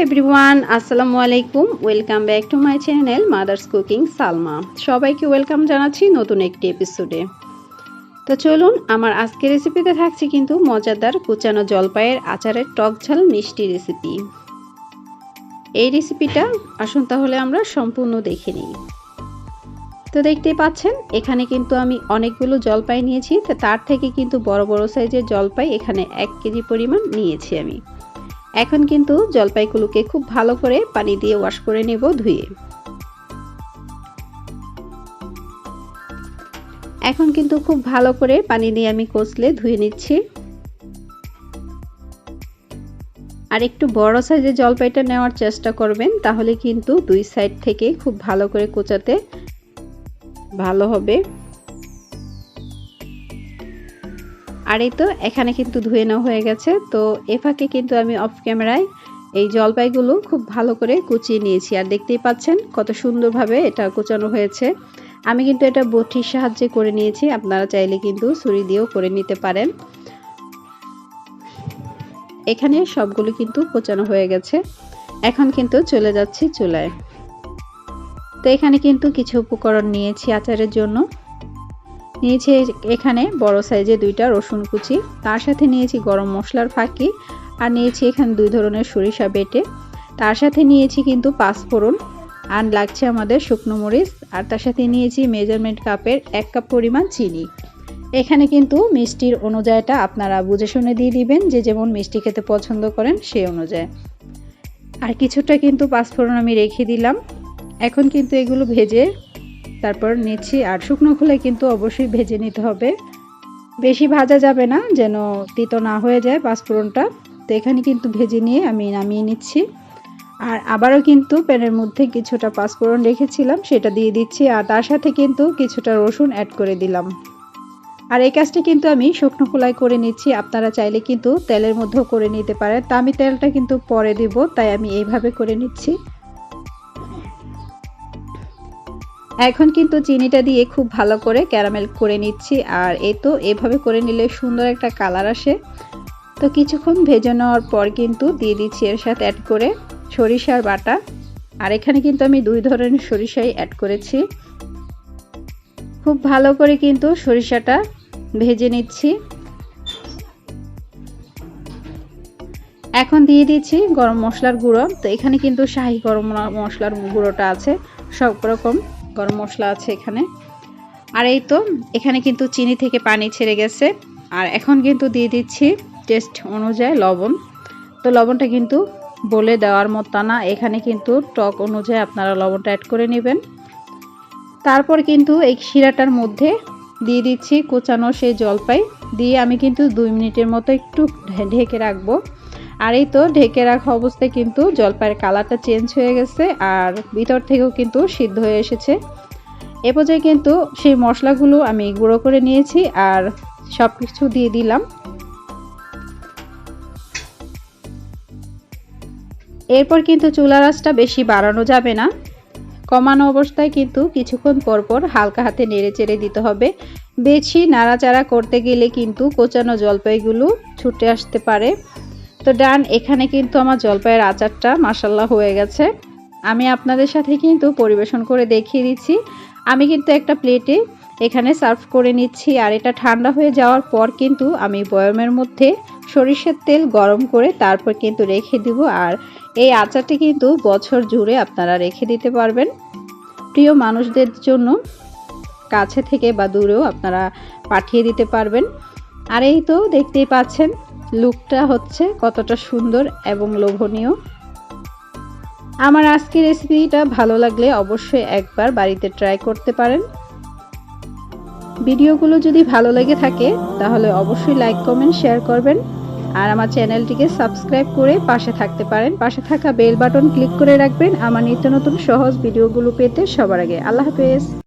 Everyone, আসসালামু আলাইকুম। Welcome back to my channel mother's cooking Salma. সবাইকে ওয়েলকাম জানাচ্ছি নতুন একটি এপিসোডে। তো চলুন, আমার আজকের রেসিপিতে থাকছে কিন্তু মজাদার কুচানো জলপাইয়ের আচারের টক ঝাল মিষ্টি রেসিপি। এই রেসিপিটা আসুন তাহলে আমরা সম্পূর্ণ দেখে নিই। তো দেখতেই পাচ্ছেন এখানে কিন্তু আমি অনেকগুলো জলপাই নিয়েছি। তো তার থেকে কিন্তু বড় বড় সাইজের জলপাই এখানে 1 কেজি পরিমাণ নিয়েছি আমি। এখন কিন্তু জলপাইগুলোকে খুব ভালো করে পানি দিয়ে ওয়াশ করে নেব ধুয়ে। এখন কিন্তু খুব ভালো করে পানি দিয়ে আমি কষলে ধুয়ে নিচ্ছি। আর একটু বড় সাইজের জলপাইটা নেওয়ার চেষ্টা করবেন, তাহলে কিন্তু দুই সাইড থেকে খুব ভালো করে কোচাতে ভালো হবে। আর এই তো এখানে কিন্তু ধুয়ে নেওয়া হয়ে গেছে। তো এ ফাঁকে কিন্তু আমি অফ ক্যামেরায় এই জলপাইগুলো খুব ভালো করে কুচিয়ে নিয়েছি। আর দেখতেই পাচ্ছেন কত সুন্দরভাবে এটা কুচানো হয়েছে। আমি কিন্তু এটা বটির সাহায্যে করে নিয়েছি, আপনারা চাইলে কিন্তু ছুরি দিয়েও করে নিতে পারেন। এখানে সবগুলো কিন্তু কুচানো হয়ে গেছে। এখন কিন্তু চলে যাচ্ছি চুলায়। তো এখানে কিন্তু কিছু উপকরণ নিয়েছি আচারের জন্য। নিয়েছি এখানে বড় সাইজে 2টা রসুন কুচি, তার সাথে নিয়েছি গরম মশলার ফাঁকি, আর নিয়েছি এখানে 2 ধরনের সরিষা বেটে, তার সাথে নিয়েছি কিন্তু 5 ফোড়ন, আর লাগছে আমাদের শুকনো মরিচ, আর তার সাথে নিয়েছি মেজারমেন্ট কাপের 1 কাপ পরিমাণ চিনি। এখানে কিন্তু মিষ্টির অনুযায়ীটা আপনারা বুঝে শুনে দিয়ে দিবেন, যে যেমন মিষ্টি খেতে পছন্দ করেন সেই অনুযায়ী। আর কিছুটা কিন্তু 5 ফোড়ন আমি রেখে দিলাম। এখন কিন্তু এগুলো ভেজে তারপর নিচ্ছি। আর শুকনো খোলায় কিন্তু অবশ্যই ভেজে নিতে হবে, বেশি ভাজা যাবে না, যেন তিতো না হয়ে যায় পাঁচফোড়নটা। তো এখানে কিন্তু ভেজে নিয়ে আমি নামিয়ে নিচ্ছি। আর আবারও কিন্তু প্যানের মধ্যে কিছুটা পাঁচফোড়ন রেখেছিলাম, সেটা দিয়ে দিচ্ছি। আর তার সাথে কিন্তু কিছুটা রসুন অ্যাড করে দিলাম। আর এই কাজটা কিন্তু আমি শুকনো খোলায় করে নিচ্ছি, আপনারা চাইলে কিন্তু তেলের মধ্যেও করে নিতে পারেন। তা আমি তেলটা কিন্তু পরে দিব, তাই আমি এইভাবে করে নিচ্ছি। এখন কিন্তু চিনিটা দিয়ে খুব ভালো করে ক্যারামেল করে নিচ্ছি। আর এই তো এভাবে করে নিলে সুন্দর একটা কালার আসে। তো কিছুক্ষণ ভেজে নেওয়ার পর কিন্তু দিয়ে দিচ্ছি এর সাথে অ্যাড করে সরিষার বাটা। আর এখানে কিন্তু আমি 2 ধরনের সরিষাই অ্যাড করেছি। খুব ভালো করে কিন্তু সরিষাটা ভেজে নিচ্ছি। এখন দিয়ে দিচ্ছি গরম মশলার গুঁড়ো। তো এখানে কিন্তু শাহি গরম মশলার গুঁড়োটা আছে, সব রকম গরম মশলা আছে এখানে। আর এই তো এখানে কিন্তু চিনি থেকে পানি ছেড়ে গেছে। আর এখন কিন্তু দিয়ে দিচ্ছি টেস্ট অনুযায়ী লবণ। তো লবণটা কিন্তু বলে দেওয়ার মতো না, এখানে কিন্তু টক অনুযায়ী আপনারা লবণটা অ্যাড করে নেবেন। তারপর কিন্তু এই শিরাটার মধ্যে দিয়ে দিচ্ছি কোচানো সেই জলপাই দিয়ে আমি কিন্তু 2 মিনিটের মতো একটু ঢেকে রাখবো। আর এই তো ঢেকে রাখা অবস্থায় কিন্তু জলপাইয়ের কালারটা চেঞ্জ হয়ে গেছে, আর ভিতর থেকেও কিন্তু সিদ্ধ হয়ে এসেছে। এ পর্যায়ে কিন্তু সেই মশলাগুলো আমি গুঁড়ো করে নিয়েছি আর সব কিছু দিয়ে দিলাম। এরপর কিন্তু চুলার আঁচটা বেশি বাড়ানো যাবে না, কমানো অবস্থায় কিন্তু কিছুক্ষণ পরপর হালকা হাতে নেড়ে চেড়ে দিতে হবে। বেশি নাড়াচাড়া করতে গেলে কিন্তু কোচানো জলপাইগুলো ছুটে আসতে পারে। তো ডান, এখানে কিন্তু আমার জলপাইয়ের আচারটা মাশাল্লাহ হয়ে গেছে। আমি আপনাদের সাথে কিন্তু পরিবেশন করে দেখিয়ে দিচ্ছি। আমি কিন্তু একটা প্লেটে এখানে সার্ভ করে নিচ্ছি। আর এটা ঠান্ডা হয়ে যাওয়ার পর কিন্তু আমি বয়মের মধ্যে সরিষার তেল গরম করে তারপর কিন্তু রেখে দিব। আর এই আচারটি কিন্তু বছর জুড়ে আপনারা রেখে দিতে পারবেন। প্রিয় মানুষদের জন্য কাছে থেকে বা দূরেও আপনারা পাঠিয়ে দিতে পারবেন। আর এই তো দেখতেই পাচ্ছেন লুকটা হচ্ছে কতটা সুন্দর এবং লোভনীয়। আমার আজকের রেসিপিটা ভালো লাগলে অবশ্যই একবার বাড়িতে ট্রাই করতে পারেন। ভিডিওগুলো যদি ভালো লেগে থাকে তাহলে অবশ্যই লাইক কমেন্ট শেয়ার করবেন। আর আমার চ্যানেলটিকে সাবস্ক্রাইব করে পাশে থাকতে পারেন। পাশে থাকা বেল বাটন ক্লিক করে রাখবেন আমার নিত্য নতুন সহজ ভিডিওগুলো পেতে সবার আগে। আল্লাহ হাফেজ।